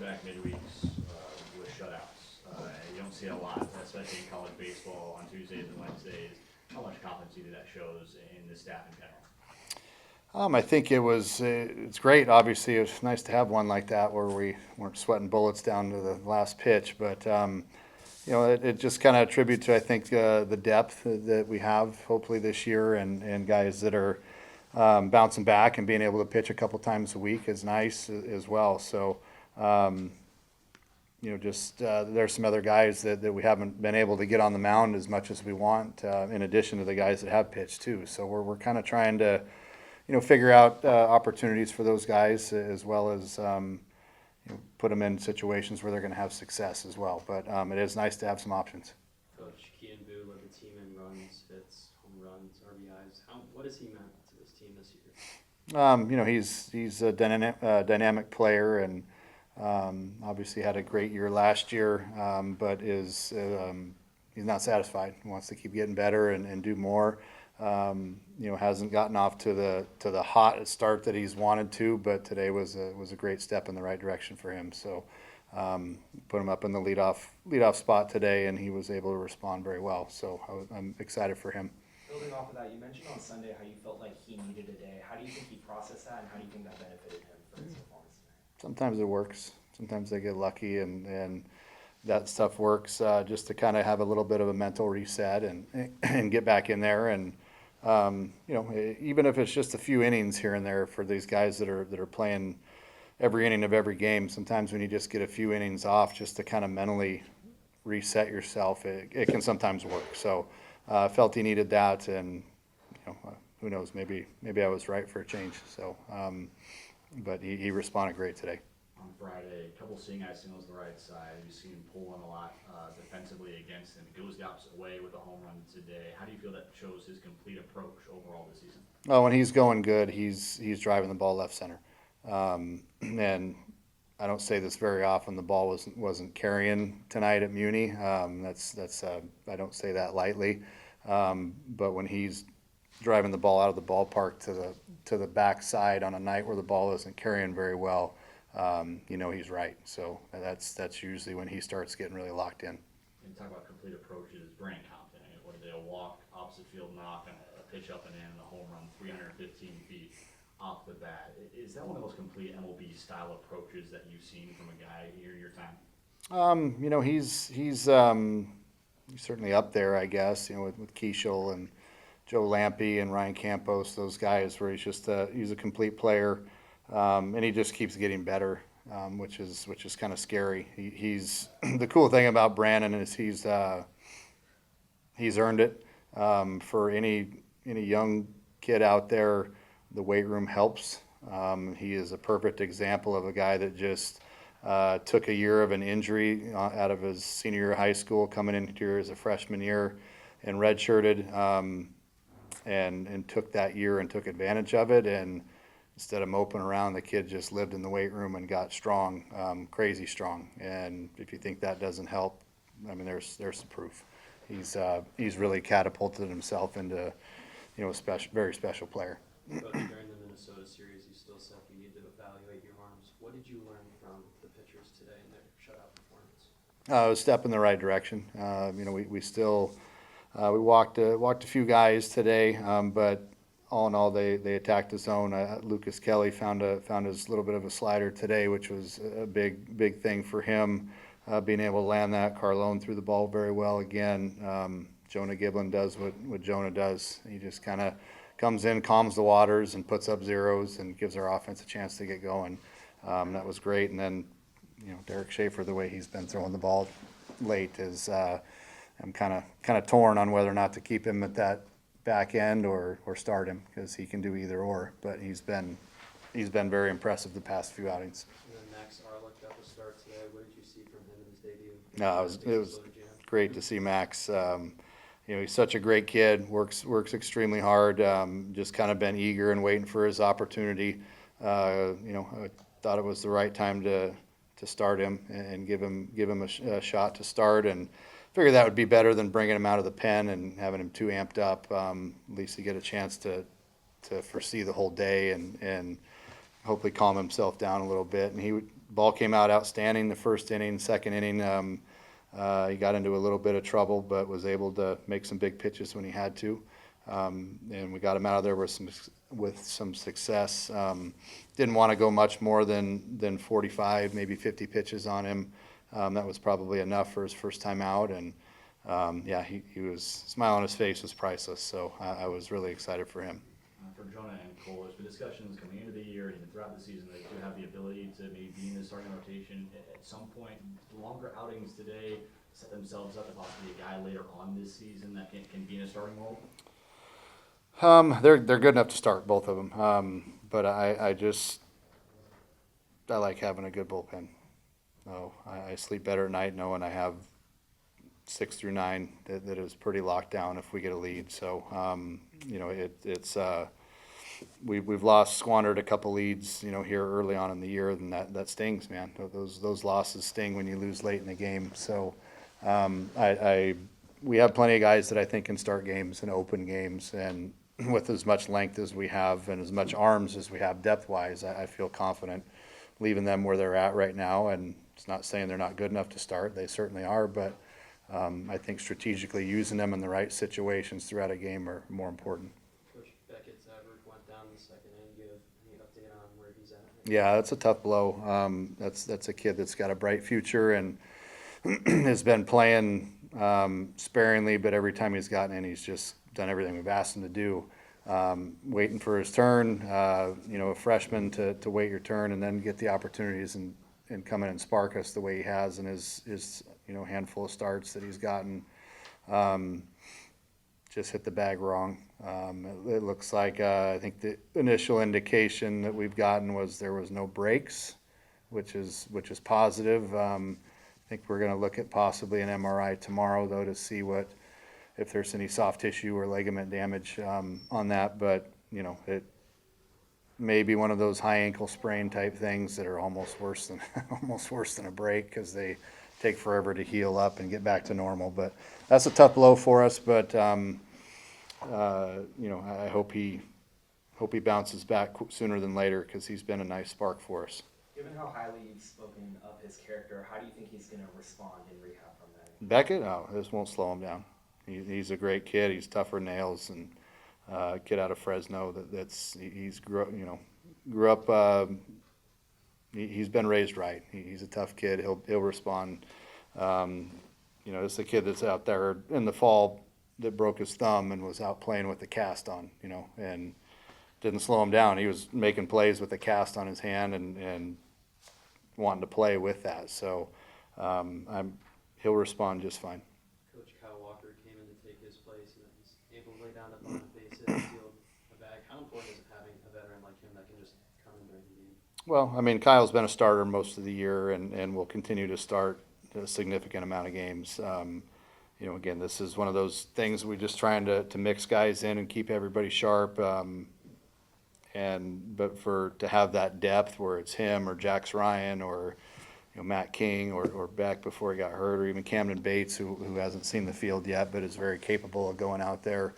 back-to-back midweeks with shutouts. You don't see it a lot, especially in college baseball on Tuesdays and Wednesdays. How much confidence do you think that shows in the staff in general? I think it's great. Obviously, it's nice to have one like that where we weren't sweating bullets down to the last pitch. But it just kind of attributes to, I think, the depth that we have hopefully this year, and guys that are bouncing back and being able to pitch a couple times a week is nice as well. So, there's some other guys that we haven't been able to get on the mound as much as we want, in addition to the guys that have pitched too. So we're kind of trying to figure out opportunities for those guys, as well as put them in situations where they're going to have success as well. But it is nice to have some options. Coach Kean Boo led the team in runs, hits, home runs, RBIs. What has he meant to this team this year? He's a dynamic player, and obviously had a great year last year, but he's not satisfied. He wants to keep getting better and do more. Hasn't gotten off to the hot start that he's wanted to, but today was a great step in the right direction for him. So put him up in the leadoff spot today, and he was able to respond very well. So I'm excited for him. Building off of that, you mentioned on Sunday how you felt like he needed a day. How do you think he processed that, and how do you think that benefited him for his performance tonight? Sometimes it works. Sometimes they get lucky, and that stuff works, just to kind of have a little bit of a mental reset and get back in there. And even if it's just a few innings here and there for these guys that are playing every inning of every game, sometimes when you just get a few innings off just to kind of mentally reset yourself, it can sometimes work. So I felt he needed that, and who knows, maybe I was right for a change. So, but he responded great today. On Friday, a couple seeing eye signals to the right side. You see him pull in a lot defensively against him. It goes the opposite way with a home run today. How do you feel that shows his complete approach overall this season? Oh, when he's going good, he's driving the ball left center. And I don't say this very often. The ball wasn't carrying tonight at Muni. That's I don't say that lightly. But when he's driving the ball out of the ballpark to the backside on a night where the ball isn't carrying very well, he's right. So that's usually when he starts getting really locked in. And talk about complete approaches, Brandon Compton. What did they walk, opposite field knock, and a pitch up and in, and a home run 315 feet off the bat. Is that one of those complete MLB style approaches that you've seen from a guy your time? He's certainly up there, I guess. With Keishel and Joe Lampe and Ryan Campos, those guys where he's a complete player. And he just keeps getting better, which is kind of scary. He's the cool thing about Brandon is he's earned it. For any young kid out there, the weight room helps. He is a perfect example of a guy that just took a year of an injury out of his senior year of high school, coming in here as a freshman year, and redshirted, and took that year and took advantage of it. And instead of moping around, the kid just lived in the weight room and got strong, crazy strong. And if you think that doesn't help, I mean, there's the proof. He's really catapulted himself into a very special player. Coach, during the Minnesota series, you still said you need to evaluate your arms. What did you learn from the pitchers today in their shutout performance? A step in the right direction. We still we walked a few guys today, but all in all, they attacked the zone. Lucas Kelly found his little bit of a slider today, which was a big thing for him, being able to land that. Carlone threw the ball very well again. Jonah Giblin does what Jonah does. He just kind of comes in, calms the waters, and puts up zeros and gives our offense a chance to get going. That was great. And then, Derek Schaefer, the way he's been throwing the ball late is, I'm kind of torn on whether or not to keep him at that back end or start him, because he can do either or. But he's been very impressive the past few outings. And then Max Arlick got the start today. What did you see from him in his debut? No, it was great to see Max. He's such a great kid. Works extremely hard. Just kind of been eager and waiting for his opportunity. I thought it was the right time to start him and give him a shot to start, and figured that would be better than bringing him out of the pen and having him too amped up. At least he get a chance to foresee the whole day and hopefully calm himself down a little bit. And he ball came out outstanding the first inning, second inning. He got into a little bit of trouble, but was able to make some big pitches when he had to. And we got him out of there with some success. Didn't want to go much more than 45, maybe 50 pitches on him. That was probably enough for his first time out. And yeah, he was, smile on his face was priceless. So I was really excited for him. For Jonah and Cole, there's been discussions coming into the year and even throughout the season that they do have the ability to maybe be in the starting rotation at some point. Longer outings today set themselves up to possibly a guy later on this season that can be in a starting role. They're good enough to start, both of them. But I like having a good bullpen. Oh, I sleep better at night knowing I have 6 through 9 that is pretty locked down if we get a lead. So you know, we've squandered a couple leads, you know, here early on in the year, and that stings, man. Those losses sting when you lose late in the game. So we have plenty of guys that I think can start games and open games, and with as much length as we have and as much arms as we have depth-wise, I feel confident leaving them where they're at right now. And it's not saying they're not good enough to start. They certainly are, but I think strategically using them in the right situations throughout a game are more important. Coach Beckett's average went down in the second inning. Do you have any update on where he's at? Yeah, that's a tough blow. That's a kid that's got a bright future and has been playing sparingly, but every time he's gotten in, he's just done everything we've asked him to do. Waiting for his turn, you know, a freshman to wait your turn and then get the opportunities and come in and spark us the way he has in his you know, handful of starts that he's gotten. Just hit the bag wrong. It looks like I think the initial indication that we've gotten was there was no breaks, which is positive. I think we're going to look at possibly an MRI tomorrow, though, to see if there's any soft tissue or ligament damage on that. But you know, it may be one of those high ankle sprain type things that are almost worse than a break, because they take forever to heal up and get back to normal. But that's a tough blow for us. But you know, I hope he bounces back sooner than later, because he's been a nice spark for us. Given how highly you've spoken of his character, how do you think he's going to respond in rehab from that? Beckett, this won't slow him down. He's a great kid. He's tougher than nails, and kid out of Fresno he's grew up. He's been raised right. He's a tough kid. He'll respond. You know, it's the kid that's out there in the fall that broke his thumb and was out playing with the cast on. You know, and didn't slow him down. He was making plays with the cast on his hand and wanting to play with that. So he'll respond just fine. Coach Kyle Walker came in to take his place, and he's able to lay down the bases, steal a bag. How important is it having a veteran like him that can just come in during the game? Well, I mean, Kyle's been a starter most of the year and will continue to start a significant amount of games. You know, again, this is one of those things we're just trying to mix guys in and keep everybody sharp. But to have that depth where it's him or Jax Ryan or, you know, Matt King or Beck before he got hurt, or even Camden Bates, who hasn't seen the field yet but is very capable of going out there.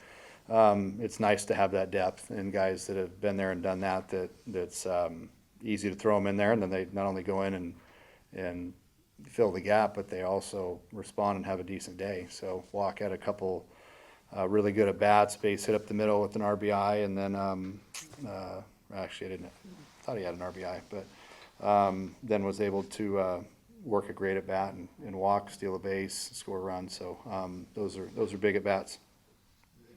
It's nice to have that depth and guys that have been there and done that's easy to throw them in there, and then they not only go in and fill the gap, but they also respond and have a decent day. So Walk had a couple really good at bats, base hit up the middle with an RBI, and then actually I thought he had an RBI, but then was able to work a great at bat and walk, steal a base, score a run. So those are big at bats.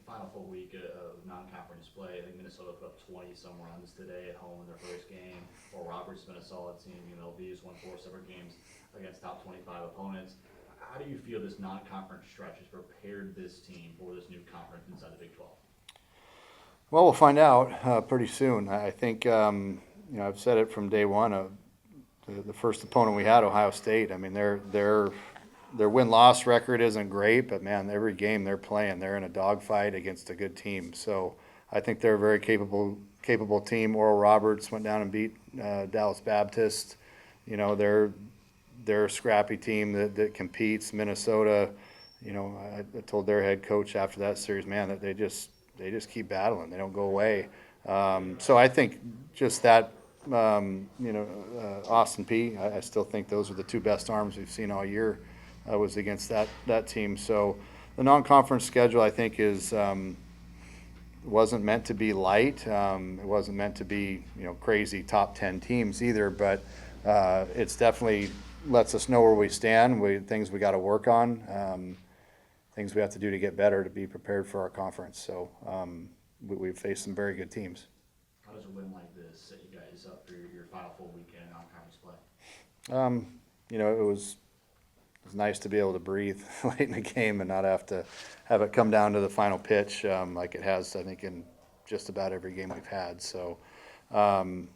Final full week of non-conference play. I think Minnesota put up 20-some runs today at home in their first game. Oral Roberts has been a solid team. UNLV has won 4 separate games against top 25 opponents. How do you feel this non-conference stretch has prepared this team for this new conference inside the Big 12? Well, we'll find out pretty soon. I think you know, I've said it from day one. The first opponent we had, Ohio State. I mean, their win-loss record isn't great, but man, every game they're playing, they're in a dogfight against a good team. So I think they're a very capable team. Oral Roberts went down and beat Dallas Baptist. You know, they're a scrappy team that competes. Minnesota, you know, I told their head coach after that series, man, that they just keep battling. They don't go away. So I think just that Austin P. I still think those are the two best arms we've seen all year, was against that team. So the non-conference schedule, I think, wasn't meant to be light. It wasn't meant to be, crazy top 10 teams either, but it's definitely lets us know where we stand, things we got to work on, things we have to do to get better to be prepared for our conference. So we've faced some very good teams. How does a win like this set you guys up for your final full weekend on conference play? It was nice to be able to breathe late in the game and not have to have it come down to the final pitch like it has, I think, in just about every game we've had. So, I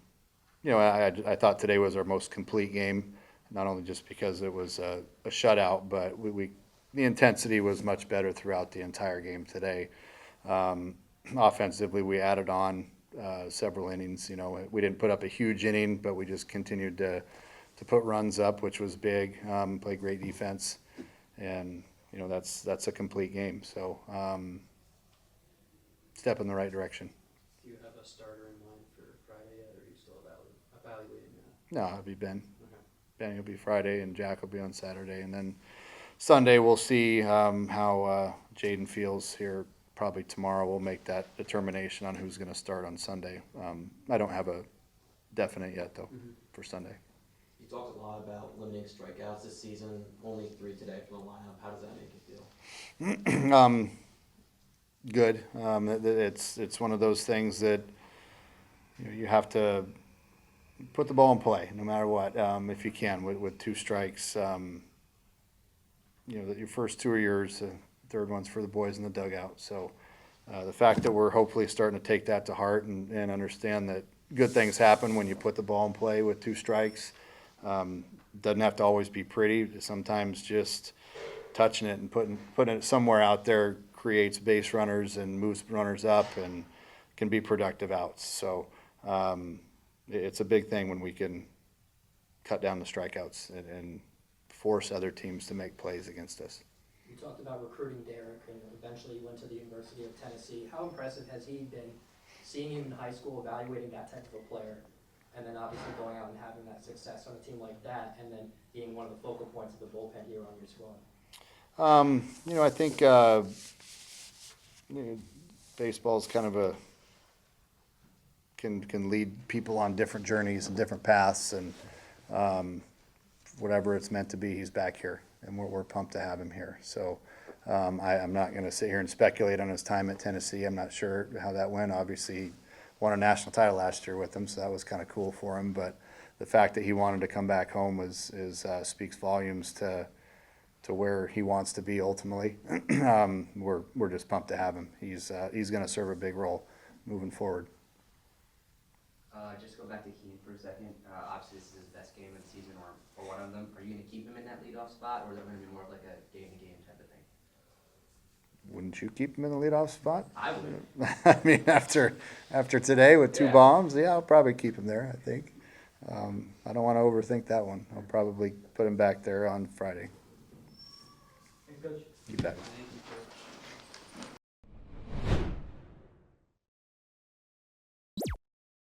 thought today was our most complete game, not only just because it was a shutout, but the intensity was much better throughout the entire game today. Offensively, we added on several innings. We didn't put up a huge inning, but we just continued to put runs up, which was big. Play great defense, and that's a complete game. So step in the right direction. Do you have a starter in mind for Friday yet, or are you still evaluating that? No, it'll be Ben. Okay. Ben will be Friday, and Jack will be on Saturday, and then Sunday we'll see how Jaden feels here. Probably tomorrow we'll make that determination on who's going to start on Sunday. I don't have a definite yet though for Sunday. You talked a lot about limiting strikeouts this season, only 3 today from the lineup. How does that make you feel? Good. It's one of those things that you have to put the ball in play no matter what, if you can with 2 strikes. Your first 2 are yours, the third one's for the boys in the dugout. So the fact that we're hopefully starting to take that to heart and understand that good things happen when you put the ball in play with 2 strikes. Doesn't have to always be pretty. Sometimes just touching it and putting it somewhere out there creates base runners and moves runners up and can be productive outs. So it's a big thing when we can cut down the strikeouts and force other teams to make plays against us. You talked about recruiting Derek, and eventually you went to the University of Tennessee. How impressive has he been, seeing him in high school, evaluating that type of a player, and then obviously going out and having that success on a team like that, and then being one of the focal points of the bullpen here on your squad? I think baseball's kind of can lead people on different journeys and different paths, and whatever it's meant to be, he's back here, and we're pumped to have him here. So I'm not going to sit here and speculate on his time at Tennessee. I'm not sure how that went. Obviously, he won a national title last year with them, so that was kind of cool for him. But the fact that he wanted to come back home speaks volumes to where he wants to be ultimately. We're just pumped to have him. He's going to serve a big role moving forward. Just go back to Keen for a second. Obviously, this is his best game of the season, or one of them. Are you going to keep him in that leadoff spot, or is it going to be more of like a game-to-game type of thing? Wouldn't you keep him in the leadoff spot? I would. I mean, after today with 2 bombs, yeah, I'll probably keep him there, I think. I don't want to overthink that one. I'll probably put him back there on Friday. Thanks, Coach. You bet. Thank